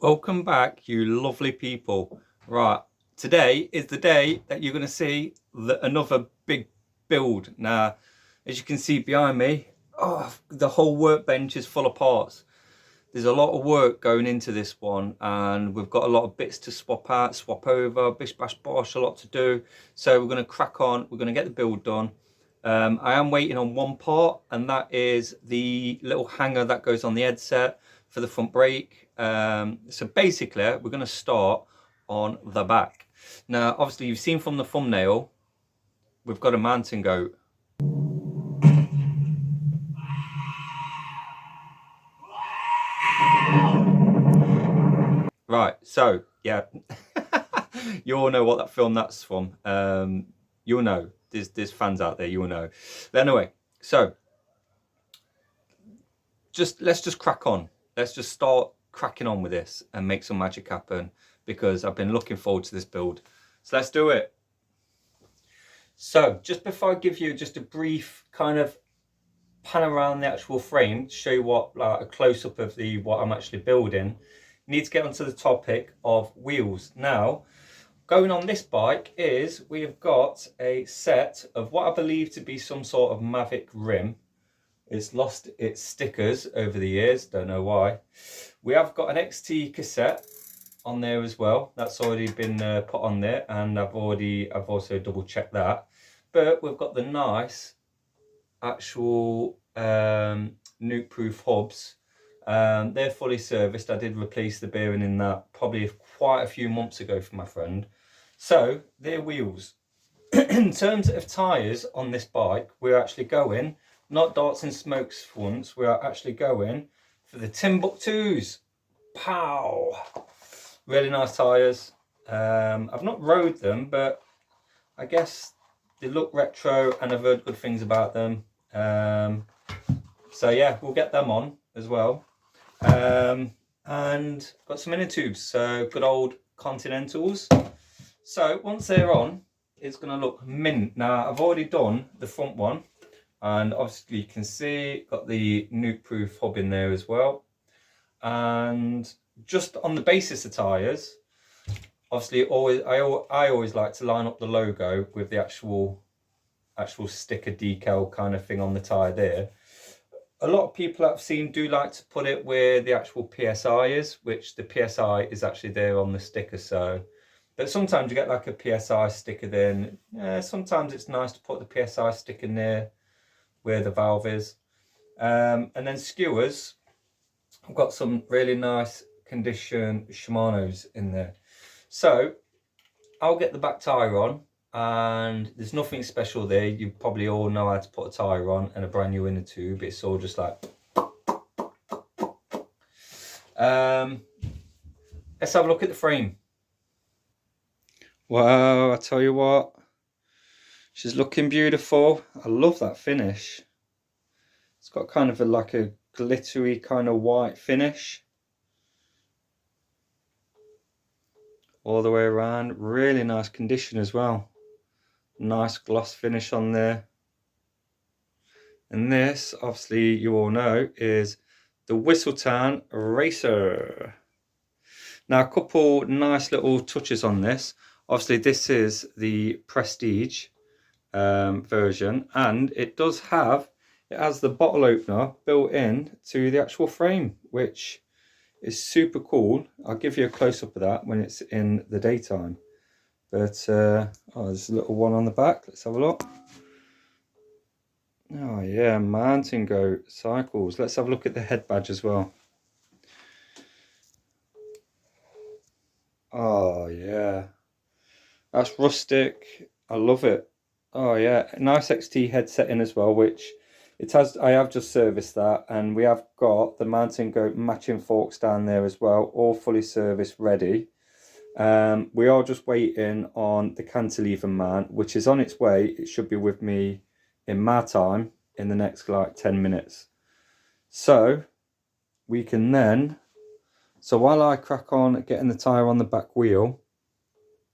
Welcome back, you lovely people. Right, today is the day that you're going to see another big build. Now, as you can see behind me, the whole workbench is full of parts. There's a lot of work going into this one, and we've got a lot of bits to swap out, swap over, bish bash bosh, a lot to do. So we're going to crack on, we're going to get the build done. I am waiting on one part, and that is the little hanger that goes on the headset for the front brake. So basically, we're going to start on the back. Now, obviously, you've seen from the thumbnail, we've got a mountain goat. Right, so yeah, you all know what that film that's from. You'll know. There's fans out there. You'll know. But anyway, so let's just crack on. Let's just start cracking on with this and make some magic happen, because I've been looking forward to this build. So let's do it. So just before I give you just a brief kind of pan around the actual frame to show you what, like, a close-up of what I'm actually building, need to get onto the topic of wheels. Now, going on this bike is we've got a set of what I believe to be some sort of Mavic rim. It's lost its stickers over the years, don't know why. We have got an XT cassette on there as well. That's already been put on there, and I've also double checked that. But we've got the nice actual nuke proof hubs. They're fully serviced. I did replace the bearing in that probably quite a few months ago for my friend. So they're wheels. In terms of tyres on this bike, we're actually going, not darts and smokes for once, we are actually going for the Timbuktus. Pow! Really nice tyres. I've not rode them, but I guess they look retro and I've heard good things about them. So yeah, we'll get them on as well. And got some inner tubes, so good old Continentals. So once they're on, it's going to look mint. Now, I've already done the front one, and obviously you can see got the nuke proof hub in there as well. And just on the basis of tyres, obviously I always like to line up the logo with the actual sticker decal kind of thing on the tyre there. A lot of people I've seen do like to put it where the actual PSI is, which the PSI is actually there on the sticker. So, but sometimes you get like a PSI sticker there, and sometimes it's nice to put the PSI sticker near where the valve is. And then skewers, I've got some really nice condition Shimano's in there. So I'll get the back tyre on, and there's nothing special there. You probably all know how to put a tyre on and a brand new inner tube. It's all just like let's have a look at the frame. Wow, I tell you what, she's looking beautiful. I love that finish. It's got kind of like a glittery kind of white finish all the way around. Really nice condition as well. Nice gloss finish on there. And this, obviously you all know, is the WhiskeyTown Racer. Now, a couple nice little touches on this. Obviously this is the Prestige version, and it has the bottle opener built in to the actual frame, which is super cool. I'll give you a close-up of that when it's in the daytime. But there's a little one on the back. Let's have a look. Oh yeah, mountain goat cycles. Let's have a look at the head badge as well. Oh yeah, that's rustic. I love it. Oh yeah, nice XT headset in as well, which it has. I have just serviced that, and we have got the mountain goat matching forks down there as well, all fully serviced, ready. We are just waiting on the cantilever mount, which is on its way. It should be with me in my time in the next like 10 minutes. So we can then, so while I crack on getting the tyre on the back wheel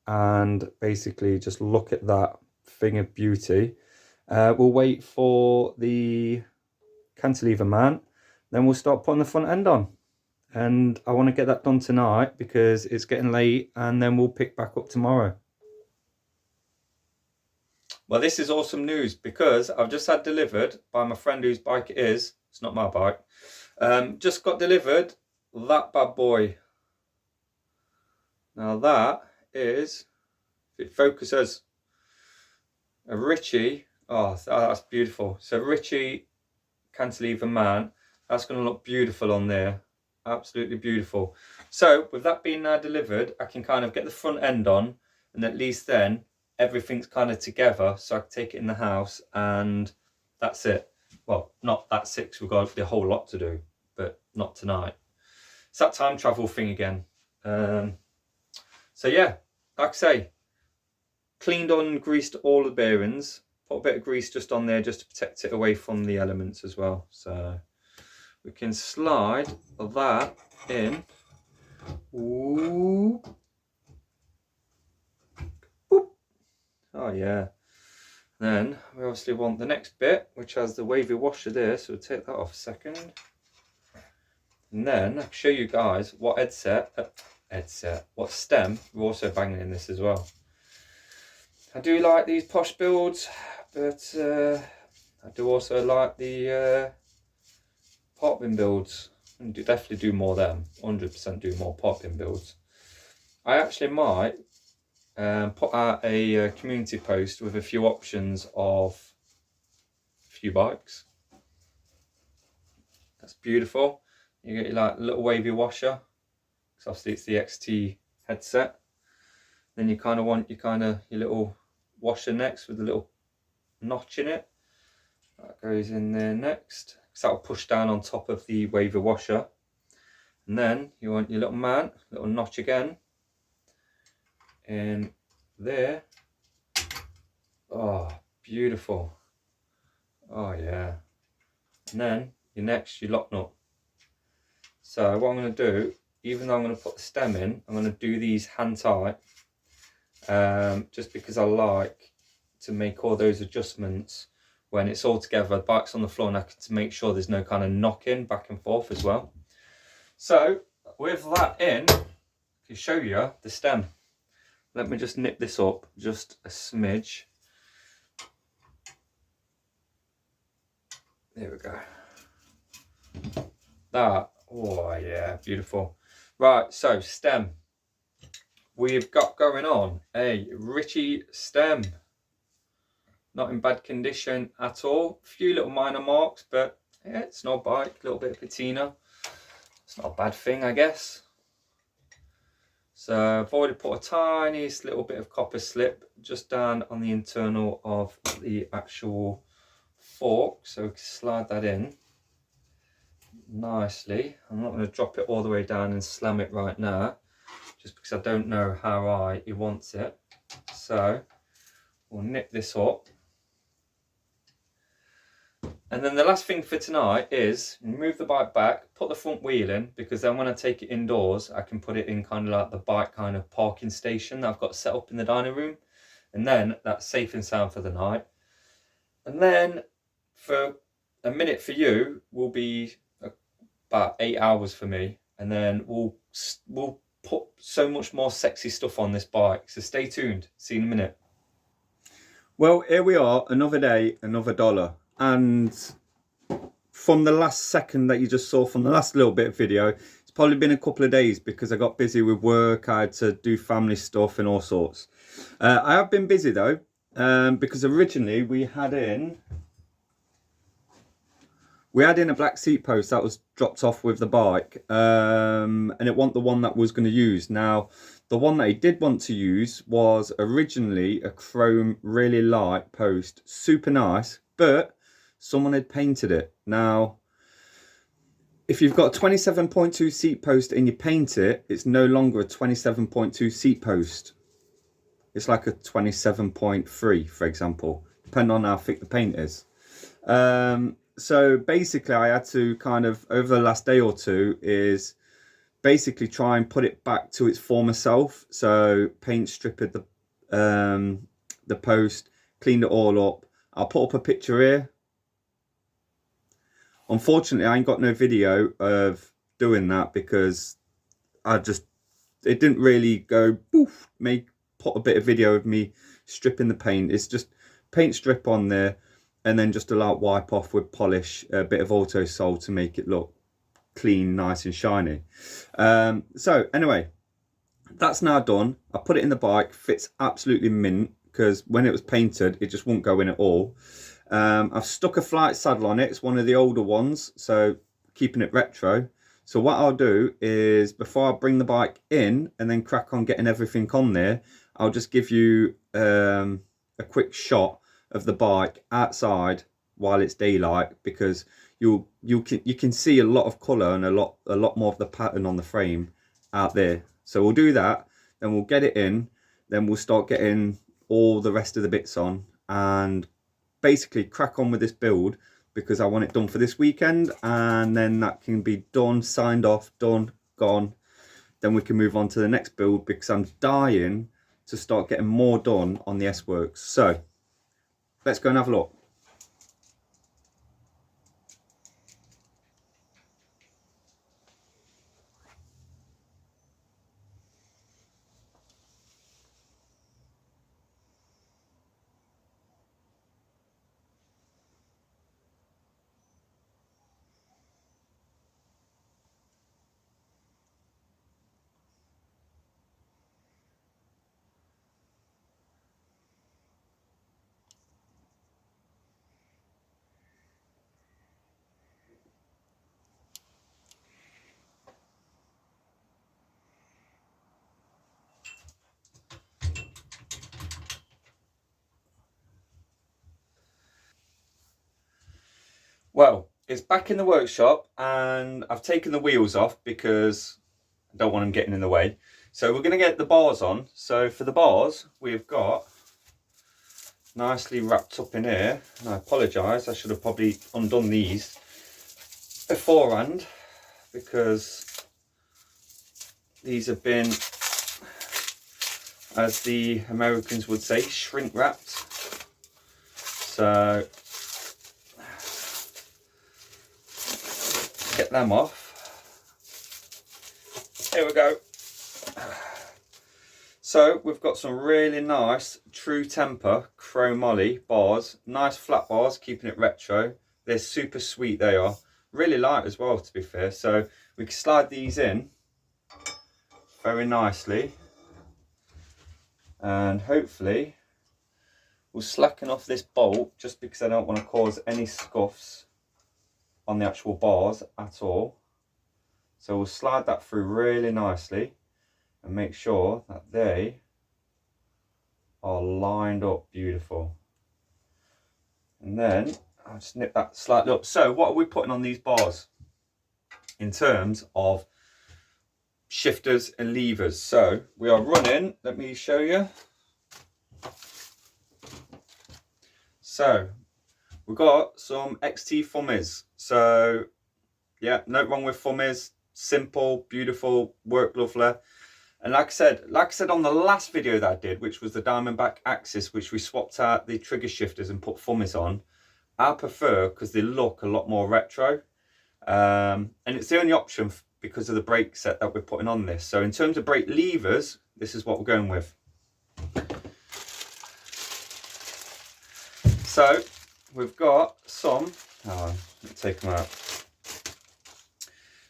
and basically just look at that thing of beauty, we'll wait for the cantilever mount, then we'll start putting the front end on. and I want to get that done tonight because it's getting late, and then we'll pick back up tomorrow. Well, this is awesome news because I've just had delivered by my friend whose bike it is. It's not my bike. Just got delivered that bad boy. Now that is, if it focuses, a Ritchie. Oh, that's beautiful. So Ritchie cantilever man. That's going to look beautiful on there. Absolutely beautiful. So with that being now delivered, I can kind of get the front end on, and at least then everything's kind of together, so I can take it in the house, and that's it. Well, not that's it, 'cause we've got a whole lot to do, but not tonight. It's that time travel thing again. So yeah, like I say, cleaned on and greased all the bearings. Put a bit of grease just on there just to protect it away from the elements as well. So we can slide that in. Ooh. Boop. Oh yeah. Then we obviously want the next bit, which has the wavy washer there. So we'll take that off a second. And then I'll show you guys what what stem we're also banging in this as well. I do like these posh builds, but I do also like the pot bin builds, and definitely do more of them. 100% do more pot bin builds. I actually might put out a community post with a few options of a few bikes. That's beautiful. You get your like little wavy washer, because obviously it's the XT headset. Then you kind of want your little washer next with a little notch in it. That goes in there next, because that'll push down on top of the wavy washer. And then you want your little notch again in there. Oh, beautiful. Oh yeah. And then your lock nut. So what I'm going to do, even though I'm going to put the stem in, I'm going to do these hand tight, just because I like to make all those adjustments when it's all together, the bike's on the floor, and I can to make sure there's no kind of knocking back and forth as well. So with that in, I can show you the stem. Let me just nip this up just a smidge. There we go. That, oh yeah, beautiful. Right, so stem. We've got going on a Ritchie stem. Not in bad condition at all. A few little minor marks, but yeah, it's no bike. A little bit of patina. It's not a bad thing, I guess. So I've already put a tiniest little bit of copper slip just down on the internal of the actual fork. So we can slide that in nicely. I'm not going to drop it all the way down and slam it right now, just because I don't know how high he wants it. So we'll nip this up. And then the last thing for tonight is move the bike back, put the front wheel in, because then when I take it indoors, I can put it in kind of like the bike kind of parking station that I've got set up in the dining room. And then that's safe and sound for the night. And then for a minute for you will be about 8 hours for me. And then we'll put so much more sexy stuff on this bike. So stay tuned. See you in a minute. Well, here we are, another day, another dollar. And from the last second that you just saw from the last little bit of video, it's probably been a couple of days because I got busy with work. I had to do family stuff and all sorts. I have been busy though, because originally we had in a black seat post that was dropped off with the bike, and it wasn't the one that was going to use. Now, the one that he did want to use was originally a chrome, really light post, super nice, but someone had painted it. Now, if you've got a 27.2 seat post and you paint it, it's no longer a 27.2 seat post. It's like a 27.3, for example, depending on how thick the paint is. So basically I had to kind of, over the last day or two, is basically try and put it back to its former self. So paint stripped the post, cleaned it all up. I'll put up a picture here. Unfortunately, I ain't got no video of doing that because it didn't really go poof, put a bit of video of me stripping the paint. It's just paint strip on there and then just a light wipe off with polish, a bit of auto sol to make it look clean, nice and shiny. So anyway, that's now done. I put it in the bike, fits absolutely mint, because when it was painted it just won't go in at all. I've stuck a flight saddle on it. It's one of the older ones, so keeping it retro. So what I'll do is, before I bring the bike in and then crack on getting everything on there, I'll just give you a quick shot of the bike outside while it's daylight, because you can see a lot of colour and a lot more of the pattern on the frame out there. So we'll do that, then we'll get it in, then we'll start getting all the rest of the bits on and basically crack on with this build, because I want it done for this weekend, and then that can be done, signed off, done, gone. Then we can move on to the next build, because I'm dying to start getting more done on the S-Works. So let's go and have a look. Well, it's back in the workshop and I've taken the wheels off because I don't want them getting in the way. So we're going to get the bars on. So for the bars, we've got nicely wrapped up in here. And I apologise, I should have probably undone these beforehand, because these have been, as the Americans would say, shrink wrapped. So get them off. Here we go. So we've got some really nice True Temper chromoly bars, nice flat bars, keeping it retro. They're super sweet, they are. Really light as well, to be fair. So we can slide these in very nicely, and hopefully we'll slacken off this bolt, just because I don't want to cause any scuffs on the actual bars at all. So we'll slide that through really nicely and make sure that they are lined up beautiful. And then I'll just nip that slightly up. So what are we putting on these bars in terms of shifters and levers? So we are running, let me show you. So we've got some XT Fummies. So yeah, no wrong with Fummies. Simple, beautiful, work lovely. And like I said on the last video that I did, which was the Diamondback Axis, which we swapped out the trigger shifters and put Fummies on, I prefer, because they look a lot more retro. And it's the only option because of the brake set that we're putting on this. So in terms of brake levers, this is what we're going with. So we've got some, let me take them out.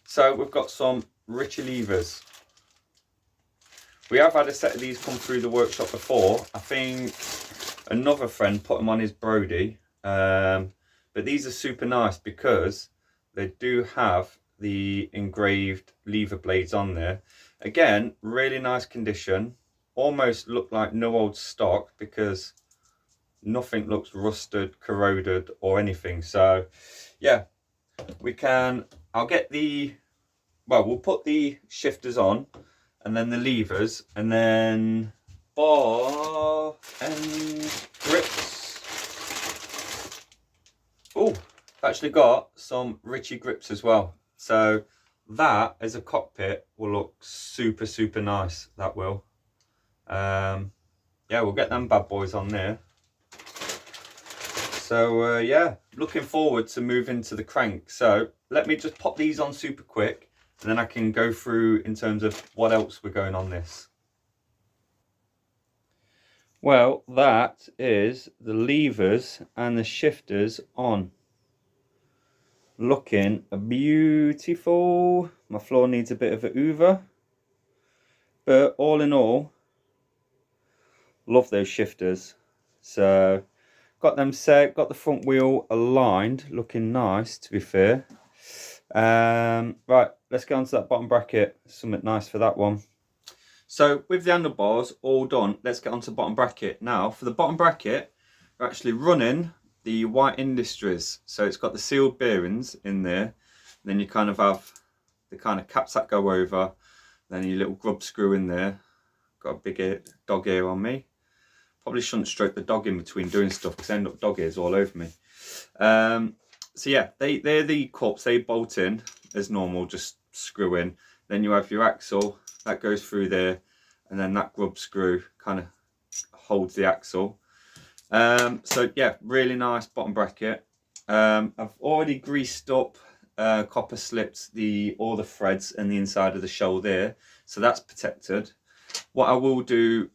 So we've got some Ritchie levers. We have had a set of these come through the workshop before. I think another friend put them on his Brody. But these are super nice because they do have the engraved lever blades on there. Again, really nice condition. Almost look like no old stock, because nothing looks rusted, corroded or anything. So yeah, I'll get we'll put the shifters on and then the levers, and then bar and grips. Oh, I've actually got some Ritchie grips as well. So that as a cockpit will look super, super nice. That will. Yeah, we'll get them bad boys on there. So yeah, looking forward to moving to the crank. So let me just pop these on super quick, and then I can go through in terms of what else we're going on this. Well, that is the levers and the shifters on. Looking beautiful. My floor needs a bit of a hoover, but all in all, love those shifters. So got them set, got the front wheel aligned, looking nice to be fair. Right, let's go on to that bottom bracket. Something nice for that one. So with the handlebars all done, let's get on to the bottom bracket. Now for the bottom bracket, we're actually running the White Industries. So it's got the sealed bearings in there. And then you kind of have the kind of caps that go over. Then your little grub screw in there. Got a big dog ear on me. Probably shouldn't stroke the dog in between doing stuff because I end up dog ears all over me. So yeah, they're the cups. They bolt in as normal, just screw in. Then you have your axle that goes through there, and then that grub screw kind of holds the axle. So yeah, really nice bottom bracket. I've already greased up, copper slipped all the threads and the inside of the shell there, so that's protected. What I will do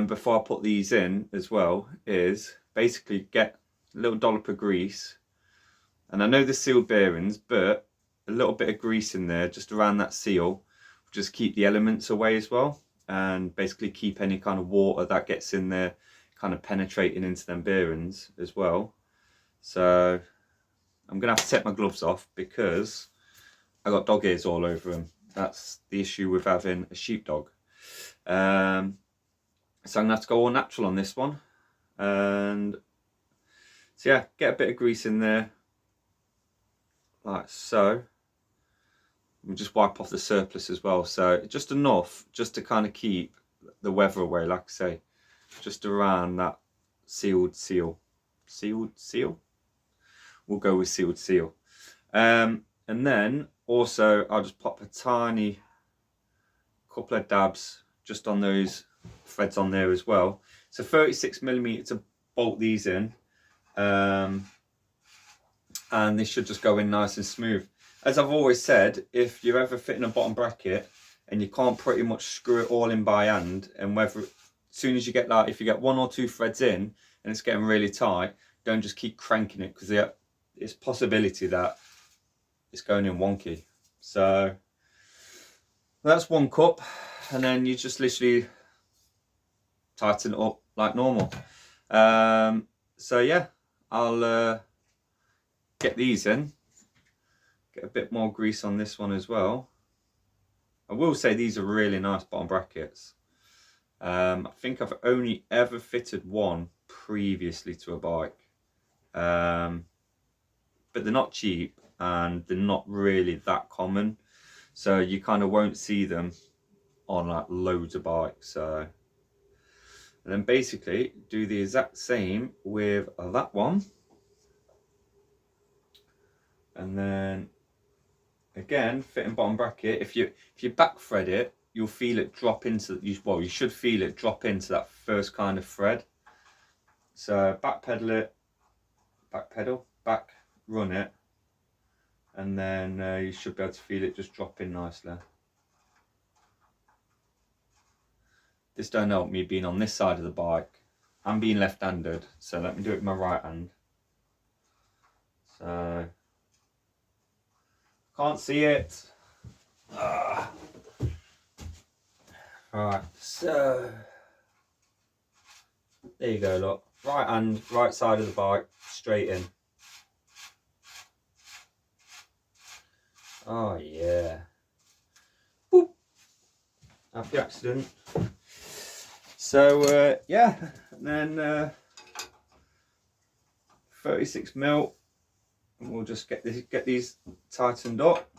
before I put these in as well is basically get a little dollop of grease, and I know the sealed bearings, but a little bit of grease in there just around that seal, just keep the elements away as well, and basically keep any kind of water that gets in there kind of penetrating into them bearings as well. So I'm gonna have to take my gloves off because I got dog ears all over them. That's the issue with having a sheepdog. So I'm gonna have to go all natural on this one, and so yeah, get a bit of grease in there like so. We'll just wipe off the surplus as well, so just enough just to kind of keep the weather away, like I say, just around that sealed seal. We'll go with sealed seal. And then also I'll just pop a tiny couple of dabs just on those threads on there as well. So 36mm to bolt these in, and they should just go in nice and smooth. As I've always said, if you're ever fitting a bottom bracket and you can't pretty much screw it all in by hand, and whether as soon as you get if you get 1 or 2 threads in and it's getting really tight, don't just keep cranking it, because it's a possibility that it's going in wonky. So that's one cup, and then you just literally tighten it up like normal. So yeah, I'll get these in, get a bit more grease on this one as well. I will say these are really nice bottom brackets. I think I've only ever fitted one previously to a bike, but they're not cheap and they're not really that common, so you kind of won't see them on like loads of bikes. So, and then basically do the exact same with that one, and then again fitting bottom bracket. If you back thread it, you'll feel it drop into, well, you should feel it drop into that first kind of thread. So back run it, and then you should be able to feel it just drop in nicely. This don't help me being on this side of the bike. I'm being left-handed, so let me do it with my right hand. So can't see it. Right, so there you go, look. Right hand, right side of the bike, straight in. Oh yeah. Boop. Happy accident. So yeah, and then 36mm, and we'll just get these tightened up,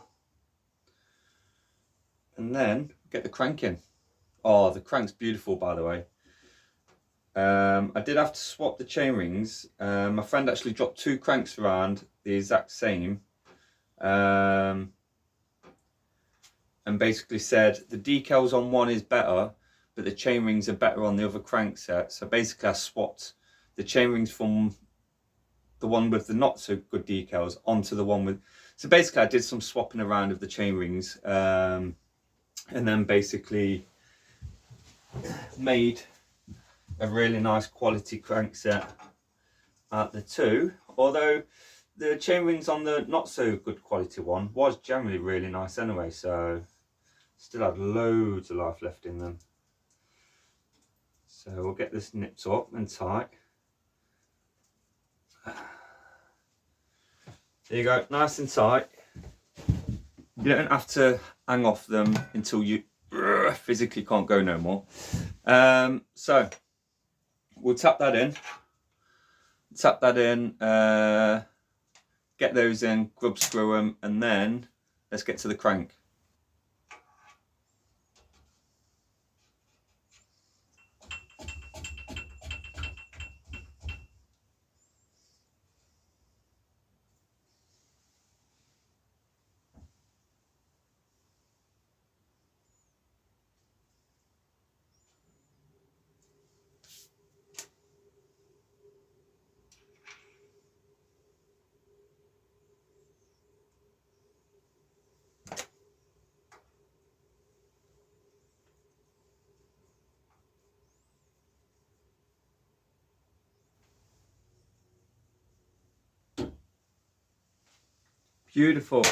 and then get the crank in. Oh, the crank's beautiful, by the way. I did have to swap the chain rings. My friend actually dropped 2 cranks around the exact same, and basically said the decals on one is better, but the chain rings are better on the other crank set. So basically I swapped the chain rings from the one with the not so good decals onto the one with, So basically I did some swapping around of the chain rings, and then basically made a really nice quality crankset at the two, although the chain rings on the not so good quality one was generally really nice anyway, so still had loads of life left in them. So we'll get this nipped up and tight. There you go, nice and tight. You don't have to hang off them until you physically can't go no more. So we'll tap that in, get those in, grub screw them, and then let's get to the crank. Beautiful.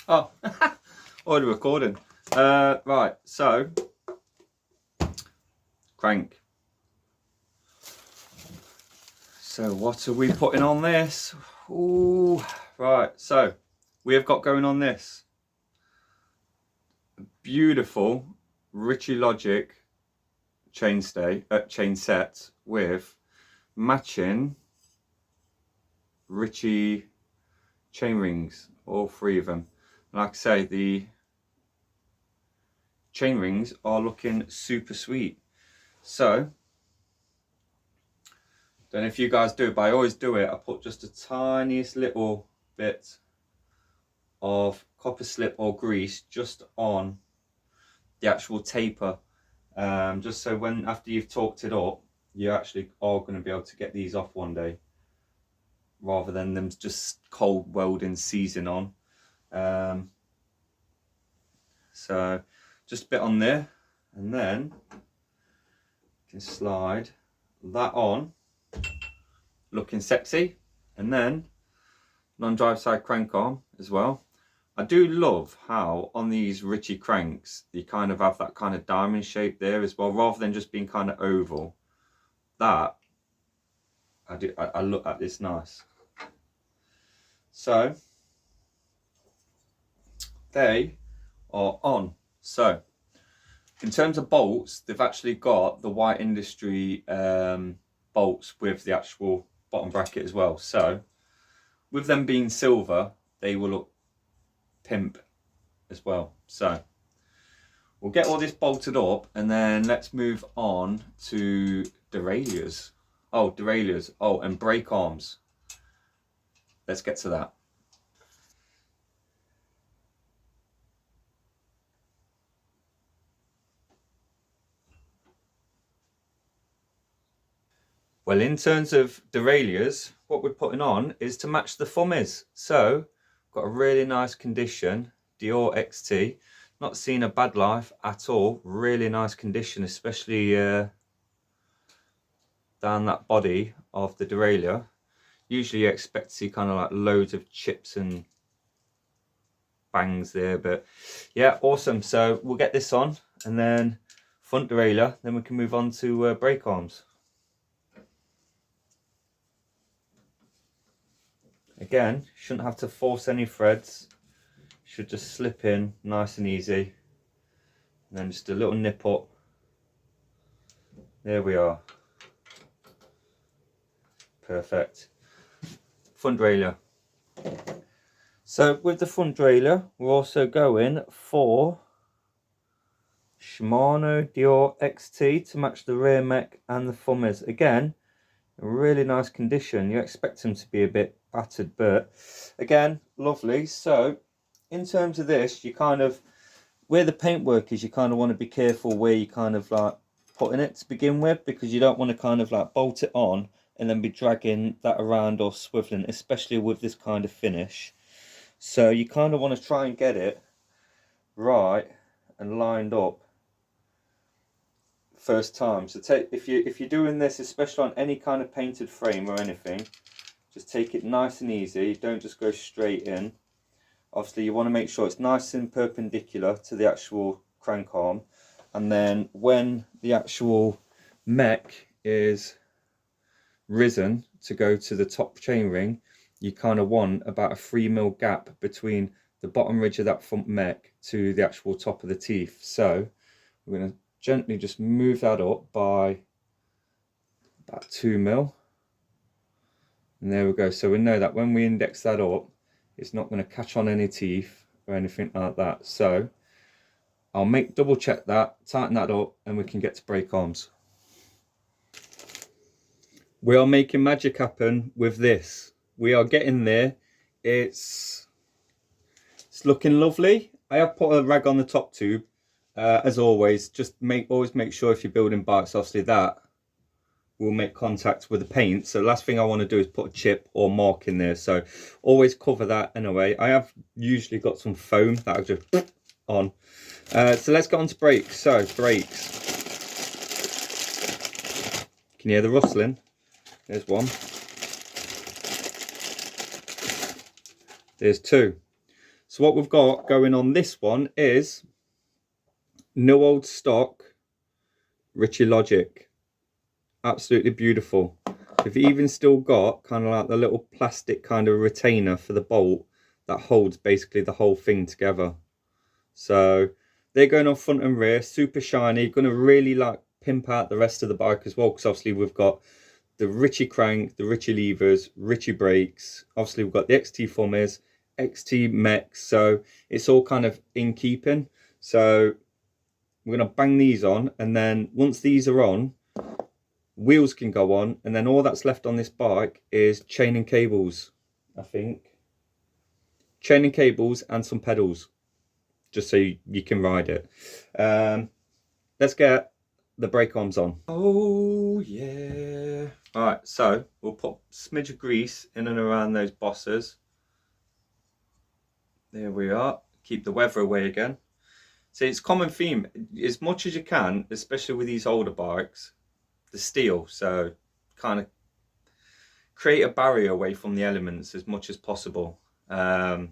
Oh, already recording. Right, so crank. So what are we putting on this? Ooh, right, so we have got going on this beautiful Ritchie Logic chain set with matching Ritchie chain rings, all three of them. Like I say, the chain rings are looking super sweet. So don't know if you guys do it, but I always do it. I put just a tiniest little bit of copper slip or grease just on the actual taper, just so when after you've torqued it up, you actually are going to be able to get these off one day, rather than them just cold welding seizing on. So just a bit on there, and then you can slide that on, looking sexy, and then non-drive side crank arm as well. I do love how on these Ritchie cranks you kind of have that kind of diamond shape there as well, rather than just being kind of oval. That I look at this nice. So they are on. So in terms of bolts, they've actually got the White Industry bolts with the actual bottom bracket as well. So with them being silver, they will look pimp as well. So we'll get all this bolted up, and then let's move on to derailleurs. Oh, and brake arms. Let's get to that. Well, in terms of derailleurs, what we're putting on is to match the fummies. So got a really nice condition Dior XT, not seen a bad life at all. Really nice condition, especially down that body of the derailleur. Usually you expect to see kind of like loads of chips and bangs there, but yeah, awesome. So we'll get this on, and then front derailleur, then we can move on to brake arms. Again, shouldn't have to force any threads, should just slip in nice and easy, and then just a little nip up. There we are. Perfect. Front derailleur. So with the front derailleur, we're also going for Shimano Dior XT to match the rear mech and the fummies. Again, a really nice condition. You expect them to be a bit battered, but again, lovely. So in terms of this, you kind of, where the paintwork is, you kind of want to be careful where you kind of like putting it to begin with, because you don't want to kind of like bolt it on and then be dragging that around or swiveling, especially with this kind of finish. So you kind of want to try and get it right and lined up first time. So take, if you're doing this, especially on any kind of painted frame or anything, just take it nice and easy. Don't just go straight in. Obviously you want to make sure it's nice and perpendicular to the actual crank arm, and then when the actual mech is risen to go to the top chainring, you kind of want about a 3mm gap between the bottom ridge of that front mech to the actual top of the teeth. So we're going to gently just move that up by about 2mm, and there we go. So we know that when we index that up, it's not going to catch on any teeth or anything like that. So I'll double check that, tighten that up, and we can get to brake arms. We are making magic happen with this. We are getting there. It's looking lovely. I have put a rag on the top tube, as always. Just always make sure if you're building bikes, obviously that will make contact with the paint. So last thing I want to do is put a chip or mark in there. So always cover that anyway. I have usually got some foam that I just on. So let's get on to brakes. So brakes. Can you hear the rustling? There's one. There's two. So what we've got going on this one is no old stock Ritchie Logic. Absolutely beautiful. We've even still got kind of like the little plastic kind of retainer for the bolt that holds basically the whole thing together. So they're going on front and rear, super shiny. Going to really like pimp out the rest of the bike as well, because obviously we've got the Ritchie crank, the Ritchie levers, Ritchie brakes. Obviously we've got the XT fummers, XT mechs, so it's all kind of in keeping. So we're going to bang these on, and then once these are on, wheels can go on, and then all that's left on this bike is chain and cables, I think. Chain and cables and some pedals, just so you can ride it. Let's get the brake arms on. Oh yeah. All right, so we'll put a smidge of grease in and around those bosses. There we are. Keep the weather away again. So it's common theme, as much as you can, especially with these older bikes, the steel. So kind of create a barrier away from the elements as much as possible. Because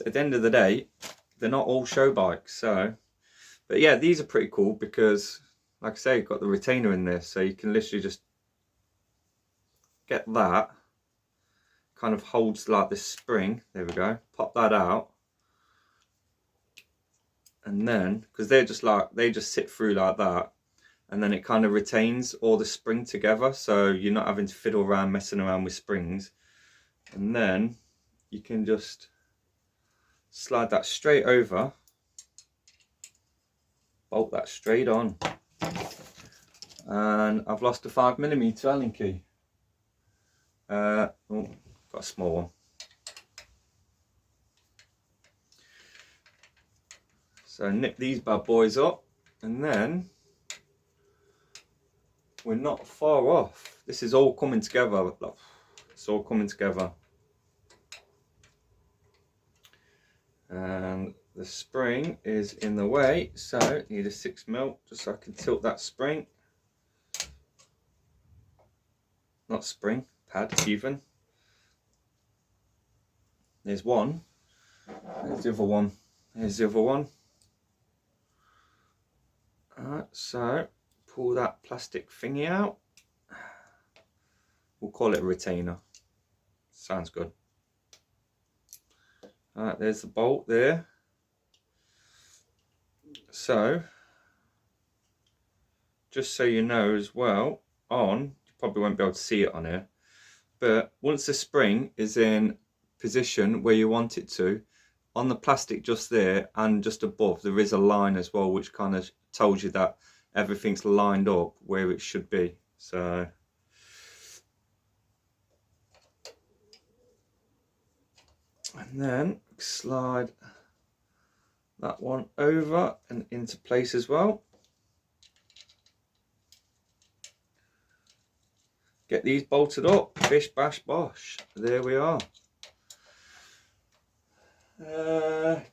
at the end of the day, they're not all show bikes. So, but yeah, these are pretty cool because, like I say, you've got the retainer in there, so you can literally just get that. Kind of holds like this spring. There we go. Pop that out, and then because they're just like, they just sit through like that, and then it kind of retains all the spring together, so you're not having to fiddle around messing around with springs. And then you can just slide that straight over, bolt that straight on. And I've lost a 5mm Allen key. Oh, got a small one. So nip these bad boys up, and then we're not far off. This is all coming together. It's all coming together. And the spring is in the way, so need a 6mm just so I can tilt that spring. Not spring, pad even. There's one. There's the other one. There's the other one. Alright, so pull that plastic thingy out. We'll call it a retainer. Sounds good. Alright, there's the bolt there. So, just so you know as well, you probably won't be able to see it on here, but once the spring is in position where you want it to, on the plastic just there and just above, there is a line as well, which kind of tells you that everything's lined up where it should be. So And then slide that one over and into place as well. Get these bolted up, bish bash bosh. There we are.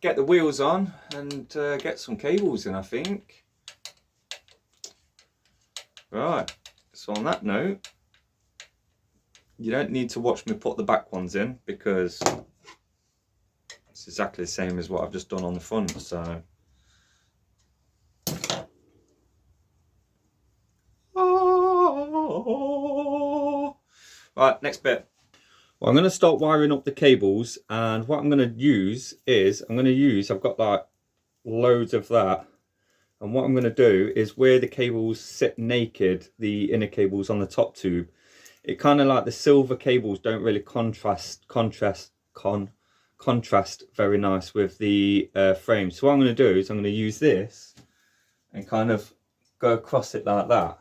Get the wheels on and get some cables in, I think. Right, so on that note, you don't need to watch me put the back ones in because it's exactly the same as what I've just done on the front, so. Right, next bit. Well, I'm going to start wiring up the cables, and what I'm going to use is, I've got like loads of that, and what I'm going to do is where the cables sit naked, the inner cables on the top tube, it kind of like the silver cables don't really contrast very nice with the frame. So what I'm going to do is I'm going to use this and kind of go across it like that.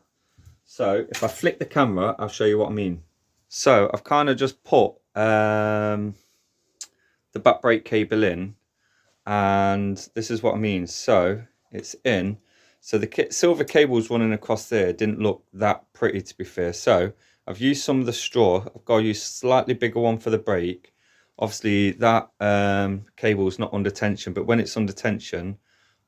So if I flick the camera, I'll show you what I mean. So I've kind of just put the back brake cable in, and this is what I mean. So it's in. So the silver cables running across there didn't look that pretty, to be fair. So I've used some of the straw. I've got to use a slightly bigger one for the brake. Obviously that cable is not under tension, but when it's under tension,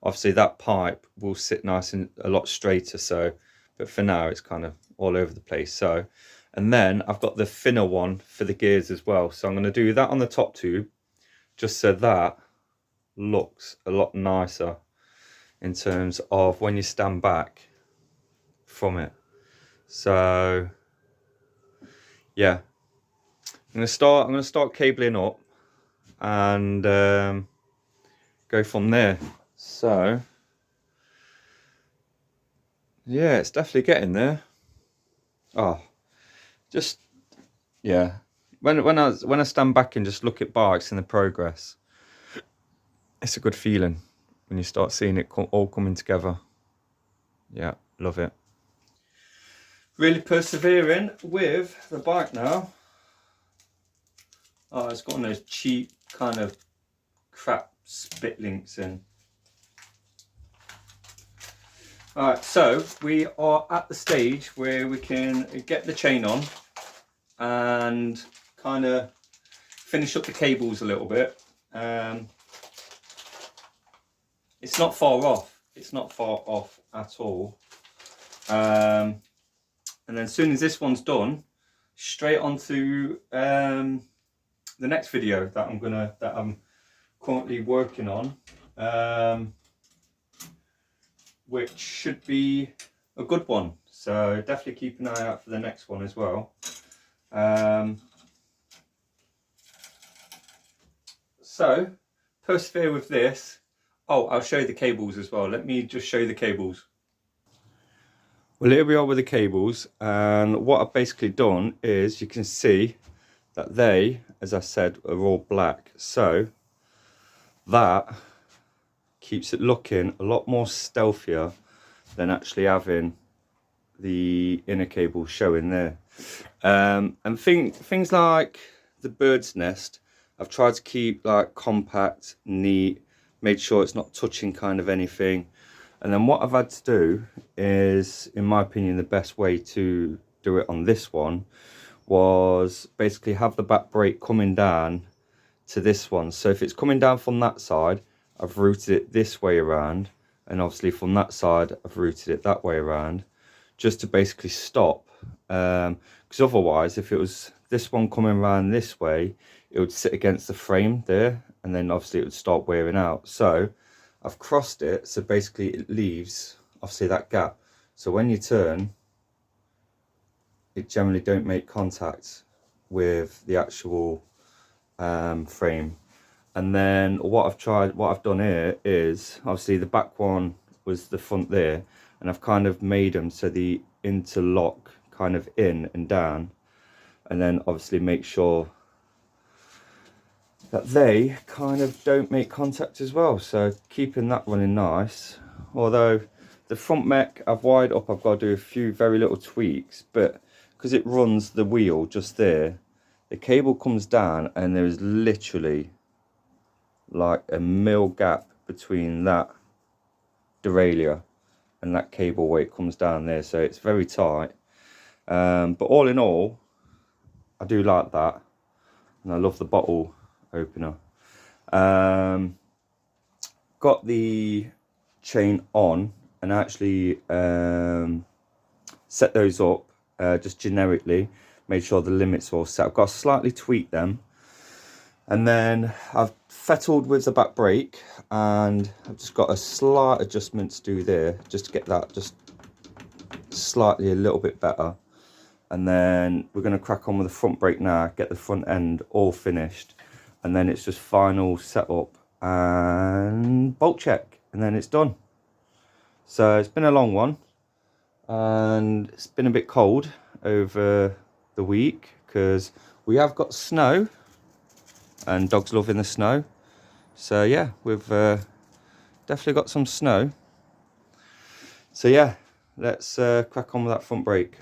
obviously that pipe will sit nice and a lot straighter. So, but for now it's kind of all over the place. So, and then I've got the thinner one for the gears as well. So I'm going to do that on the top tube, just so that looks a lot nicer in terms of when you stand back from it. So yeah, I'm going to start cabling up and go from there. So yeah, it's definitely getting there. Oh, just yeah. When I stand back and just look at bikes and the progress, it's a good feeling when you start seeing it all coming together. Yeah, love it. Really persevering with the bike now. Oh, it's got one of those cheap kind of crap spit links in. Alright, so we are at the stage where we can get the chain on and kind of finish up the cables a little bit. It's not far off. It's not far off at all. And then as soon as this one's done, straight onto the next video that I'm currently working on, which should be a good one. So definitely keep an eye out for the next one as well. So persevere with this. Oh, I'll show you the cables as well. Let me just show you the cables. Well, here we are with the cables, and what I've basically done is you can see that they, as I said, are all black. So that keeps it looking a lot more stealthier than actually having the inner cable showing there. And things like the bird's nest, I've tried to keep like compact, neat, made sure it's not touching kind of anything. And then what I've had to do is, in my opinion, the best way to do it on this one was basically have the back brake coming down to this one. So if it's coming down from that side, I've routed it this way around, and obviously from that side I've routed it that way around, just to basically stop, because otherwise if it was this one coming around this way, it would sit against the frame there, and then obviously it would start wearing out. So I've crossed it, so basically it leaves obviously that gap, so when you turn it generally don't make contact with the actual frame. And then what I've done here is, obviously the back one was the front there, and I've kind of made them so the interlock kind of in and down, and then obviously make sure that they kind of don't make contact as well, so keeping that running nice. Although the front mech I've wired up, I've got to do a few very little tweaks, but because it runs the wheel just there, the cable comes down and there is literally like a mil gap between that derailleur and that cable where it comes down there, so it's very tight. But all in all, I do like that, and I love the bottle opener. Got the chain on and actually set those up just generically, made sure the limits are all set. I've got to slightly tweak them, and then I've fettled with the back brake, and I've just got a slight adjustment to do there just to get that just slightly a little bit better. And then we're going to crack on with the front brake now, get the front end all finished, and then it's just final setup and bolt check, and then it's done. So it's been a long one, and it's been a bit cold over the week because we have got snow, and dogs loving the snow. So yeah, we've definitely got some snow. So yeah, let's crack on with that front brake.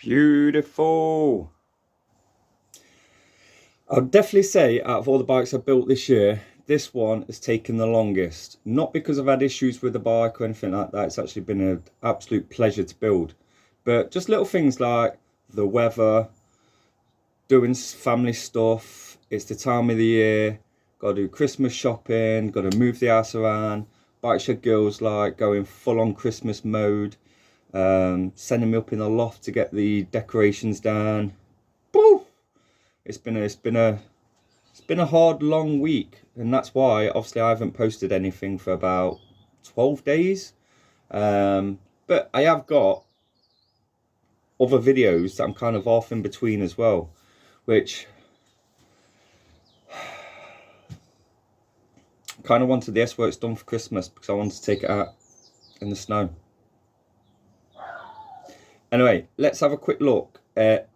Beautiful. I'll definitely say out of all the bikes I've built this year, this one has taken the longest. Not because I've had issues with the bike or anything like that. It's actually been an absolute pleasure to build. But just little things like the weather, doing family stuff, it's the time of the year, got to do Christmas shopping, got to move the house around. Bike shed girls like going full on Christmas mode. Sending me up in the loft to get the decorations down. Woo! It's been a hard, long week, and that's why obviously I haven't posted anything for about 12 days. But I have got other videos that I'm kind of off in between as well, which kind of wanted the S-Works done for Christmas because I wanted to take it out in the snow. Anyway, let's have a quick look at,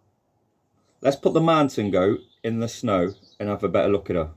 let's put the mountain goat in the snow and have a better look at her.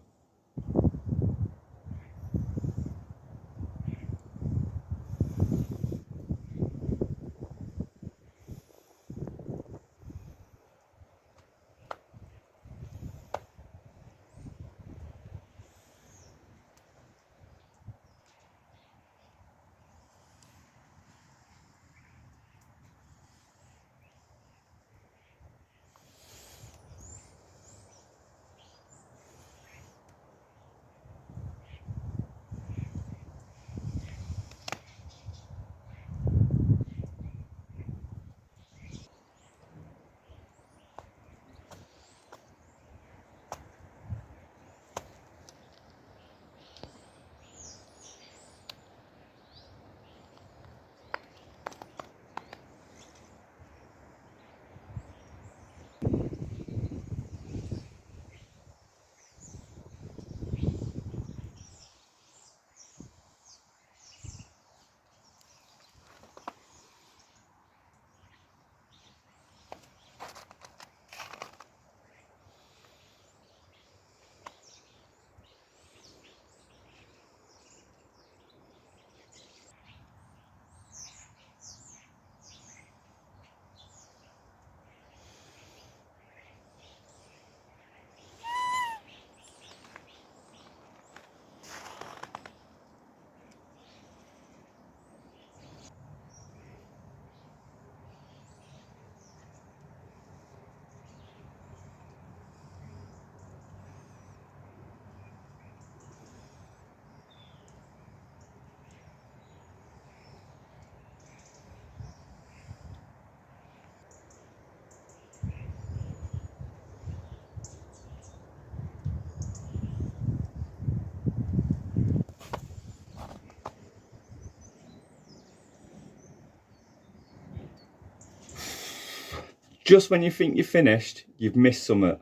just when you think you're finished, you've missed something.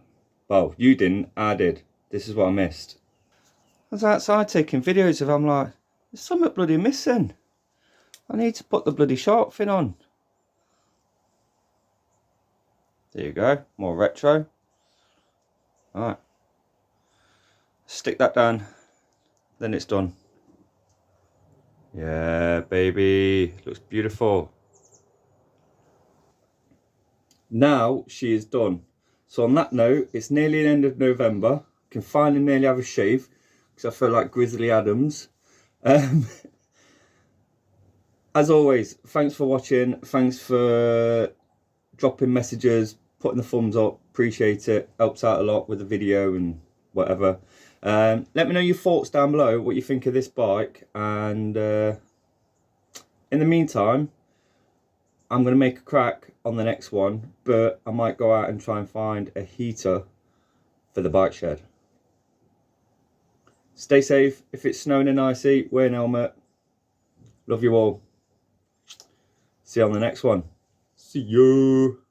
Well, you didn't, I did. This is what I missed. I was outside taking videos of, I'm like, there's something bloody missing. I need to put the bloody shark fin on. There you go, more retro. Alright. Stick that down, then it's done. Yeah, baby, looks beautiful. Now she is done. So on that note, it's nearly the end of November. I can finally nearly have a shave because I feel like Grizzly Adams. As always, thanks for watching. Thanks for dropping messages, putting the thumbs up. Appreciate it. Helps out a lot with the video and whatever. Let me know your thoughts down below, what you think of this bike. And in the meantime, I'm going to make a crack on the next one, but I might go out and try and find a heater for the bike shed. Stay safe. If it's snowing and icy, wear an helmet. Love you all. See you on the next one. See you.